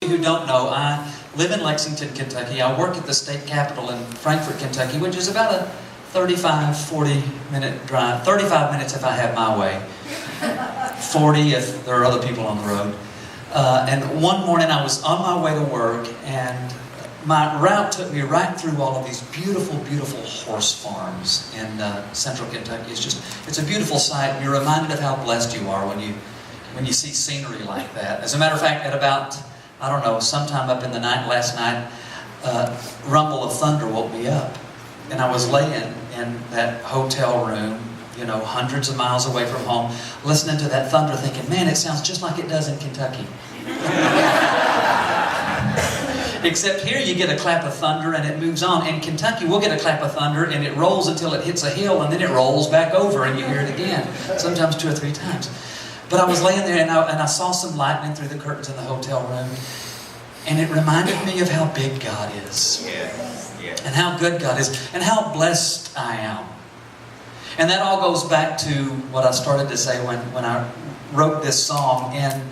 who don't know, I live in Lexington, Kentucky. I work at the state capitol in Frankfort, Kentucky, which is about a 40 minute drive. 35 minutes if I have my way. 40 if there are other people on the road. And one morning I was on my way to work, and my route took me right through all of these beautiful, beautiful horse farms in central Kentucky. It's a beautiful sight, and you're reminded of how blessed you are when you see scenery like that. As a matter of fact, at about, I don't know, sometime up in the night last night, rumble of thunder woke me up. And I was laying in that hotel room, hundreds of miles away from home, listening to that thunder, thinking, man, it sounds just like it does in Kentucky. Except here you get a clap of thunder and it moves on. In Kentucky, we'll get a clap of thunder and it rolls until it hits a hill, and then it rolls back over and you hear it again, sometimes 2 or 3 times. But I was laying there and I saw some lightning through the curtains in the hotel room, and it reminded me of how big God is. And how good God is, and how blessed I am. And that all goes back to what I started to say when I wrote this song. In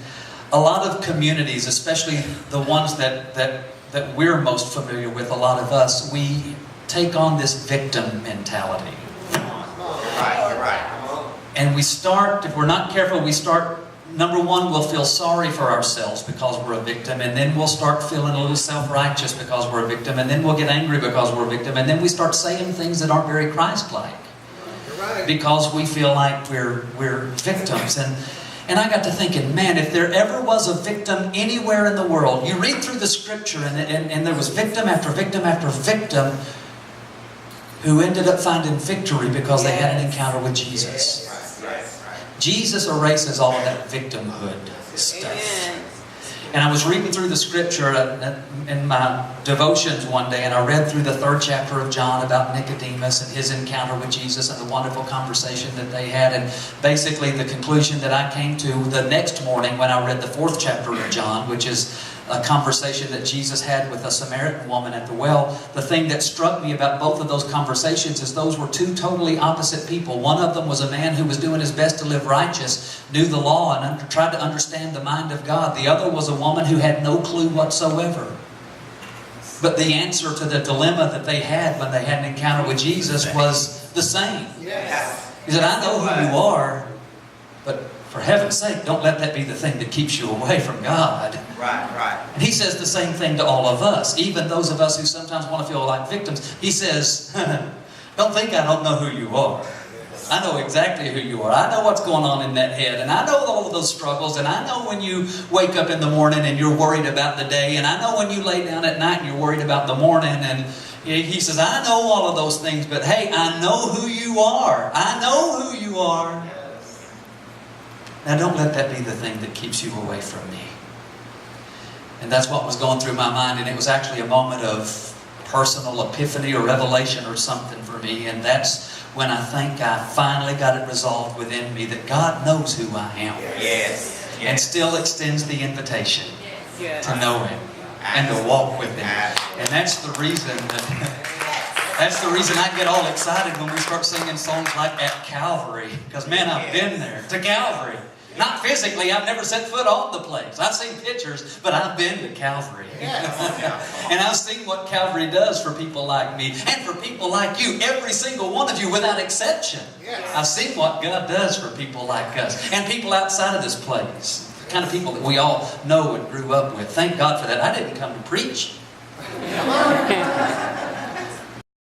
a lot of communities, especially the ones that we're most familiar with, a lot of us, we take on this victim mentality. Right. And we start, if we're not careful, number one, we'll feel sorry for ourselves because we're a victim, and then we'll start feeling a little self-righteous because we're a victim, and then we'll get angry because we're a victim, and then we start saying things that aren't very Christ-like because we feel like we're victims. And I got to thinking, man, if there ever was a victim anywhere in the world, you read through the scripture and there was victim after victim after victim who ended up finding victory because they had an encounter with Jesus. Jesus erases all of that victimhood stuff. And I was reading through the scripture in my devotions one day, and I read through the 3rd chapter of John about Nicodemus and his encounter with Jesus and the wonderful conversation that they had. And basically the conclusion that I came to the next morning when I read the 4th chapter of John, which is a conversation that Jesus had with a Samaritan woman at the well. The thing that struck me about both of those conversations is those were 2 totally opposite people. One of them was a man who was doing his best to live righteous, knew the law, and tried to understand the mind of God. The other was a woman who had no clue whatsoever. But the answer to the dilemma that they had when they had an encounter with Jesus was the same. He said, I know who you are, but for heaven's sake, don't let that be the thing that keeps you away from God. Right. And he says the same thing to all of us, even those of us who sometimes want to feel like victims. He says, don't think I don't know who you are. I know exactly who you are. I know what's going on in that head, and I know all of those struggles, and I know when you wake up in the morning and you're worried about the day, and I know when you lay down at night and you're worried about the morning. And he says, I know all of those things, but hey, I know who you are. I know who you are. Now don't let that be the thing that keeps you away from me. And that's what was going through my mind, and it was actually a moment of personal epiphany or revelation or something for me, and that's when I think I finally got it resolved within me that God knows who I am. Yes. And still extends the invitation to know Him and to walk with Him. And that's the reason I get all excited when we start singing songs like At Calvary, because man, I've been there, to Calvary. Not physically, I've never set foot on the place. I've seen pictures, but I've been to Calvary. And I've seen what Calvary does for people like me and for people like you, every single one of you without exception. I've seen what God does for people like us and people outside of this place. The kind of people that we all know and grew up with. Thank God for that. I didn't come to preach.